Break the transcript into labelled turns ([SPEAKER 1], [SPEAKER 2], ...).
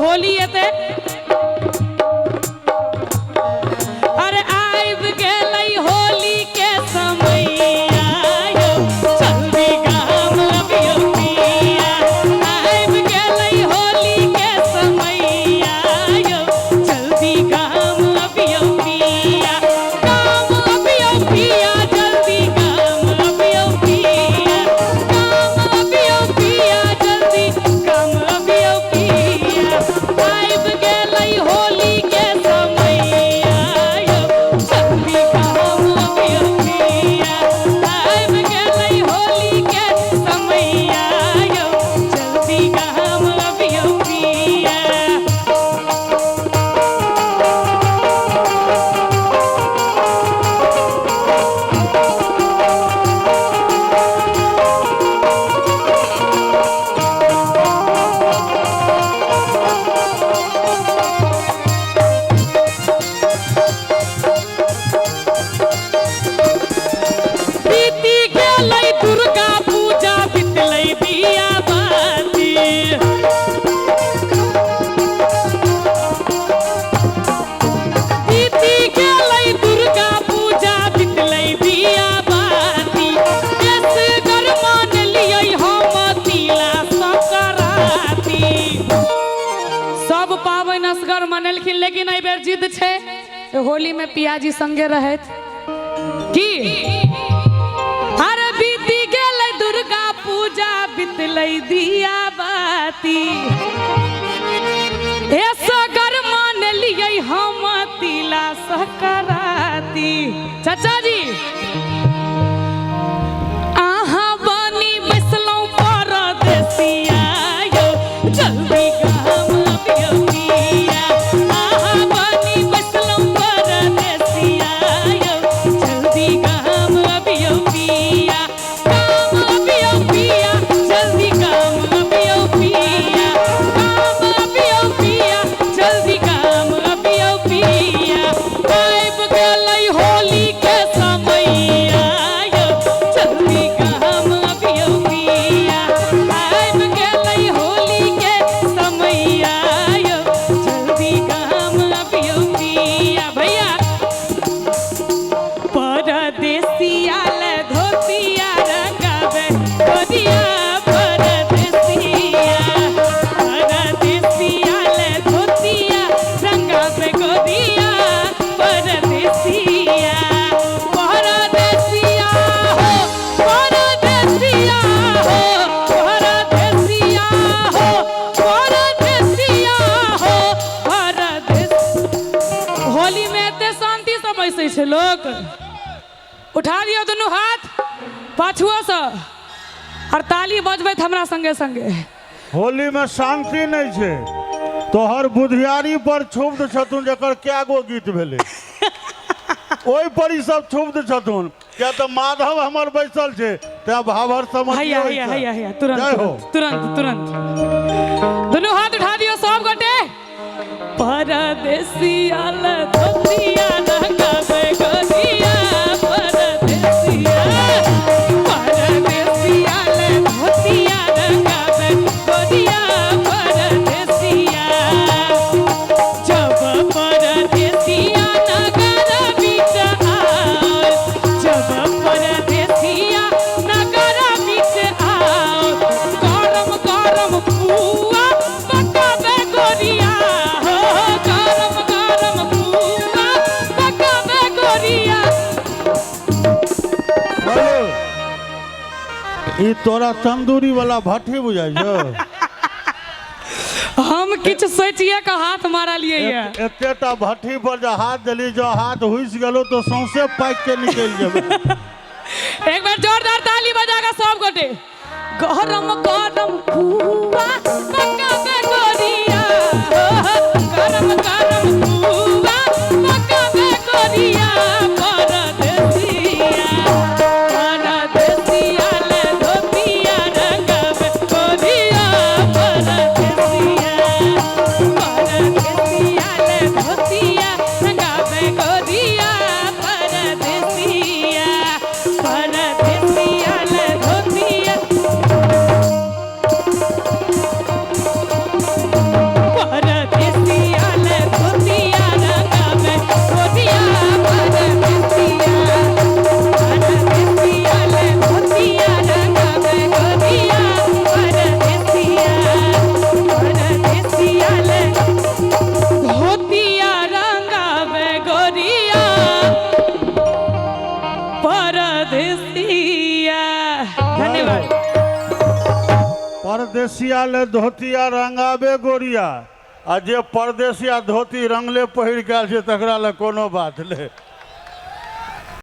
[SPEAKER 1] होली एते अरे आइब गेलै होली के समैया यो चलदी गाम अबियो पिया आइब गेलै होली के समैया यो चलदी गाम अबियो पिया गाम अबियो पिया जल्दी गाम अबियो पिया गाम अबियो पिया जल्दी गाम अबियो पिया आइब गेलै होली के समैया यो चलदी गाम अबियो पिया आइब गेलै होली के समैया यो चलदी गाम अबियो पिया बीती गेलै दुर्गा पूजा बितलै दिया बाती बीती गेलै दुर्गा पूजा बितलै दिया बाती देश घर मान लियै हम तिला संक्रांति सब पाबनि असगर मनेलखिन लेकिन एहि बेर जिद छै होली में पियाजी संगे रहैत की अरे बीती गेलै दुर्गा पूजा बितलै दिया बाती ए सगर मान लियै हम तिला संक्रांति चाचा जी अहाँ बनी बैसलौं परदेसिया यो जल्दी गाम अबियो पिया अहाँ बनी बैसलौं परदेसिया यो जल्दी गाम अबियो पिया गाम अबियो पिया जल्दी गाम अबियो पिया गाम अबियो पिया जल्दी गाम अबियो पिया आइब गेलै होली के समैया यो जल्दी गाम अबियो पिया आइब गेलै होली के समैया यो जल्दी गाम अबियो पिया भैया परदेसिया ले धोतिया रंगावे गोरिया परदेसिया परदेसिया ले धोतिया रंगावे गोरिया परदेसिया परदेसिया हो परदेसिया हो परदेसिया हो परदेसिया हो परदेस होली में एते शांति से बैसे छै लोग उठा दियो दुनू हाथ पाछुओ से और ताली बजबैत हमरा संगे संगे
[SPEAKER 2] होली में शांति नहीं छे तोहर बुधियारी पर क्षुब्ध छथुन जकर क्या गो गीत भेले ओई पर ई सब क्षुब्ध छथुन क्या तो माधव हमर बैसल छे ते भावर समझ
[SPEAKER 1] हैया हैया हैया हैया तुरंत तुरंत तुरंत दुनू हाथ उठा दियो सब गोटे परदेसिया ले धोतिया रंगावे गोरिया परदेसिया परदेसिया ले धोतिया रंगावे गोरिया परदेसिया जब परदेसिया नगर बीच आओ जब परदेसिया नगर बीच आओ गरम गरम पुआ पकावे गोरिया हो गरम गरम पुआ पकावे गोरिया
[SPEAKER 2] हेलो ई तोरा तंदूरी वाला भट्ठी बुझाइ छौ
[SPEAKER 1] हम किछ सोचिए का हाथ मारा लिए ये
[SPEAKER 2] एतेटा भट्ठी पर जो हाथ देली जो हाथ हुइस गेलो तो सौंसे पाक के निकल जेबे
[SPEAKER 1] एक बार जोरदार ताली बजागा सब गोटे गरम गरम पुआ पकावे गोरिया हो गरम गरम पुआ पकावे गोरिया परदेसिया परदेसिया ले धोतिया रंगावे गोरिया परदेसिया परदेसिया ले धोतिया रंगावे गोरिया परदेसिया परदेसिया ले धोतिया
[SPEAKER 2] परदेसिया ले धोतिया रंगाबे गोरिया आ जे परदेसिया धोती रंगले पहिर गेल छै तकरा ले कोनो बात नहि।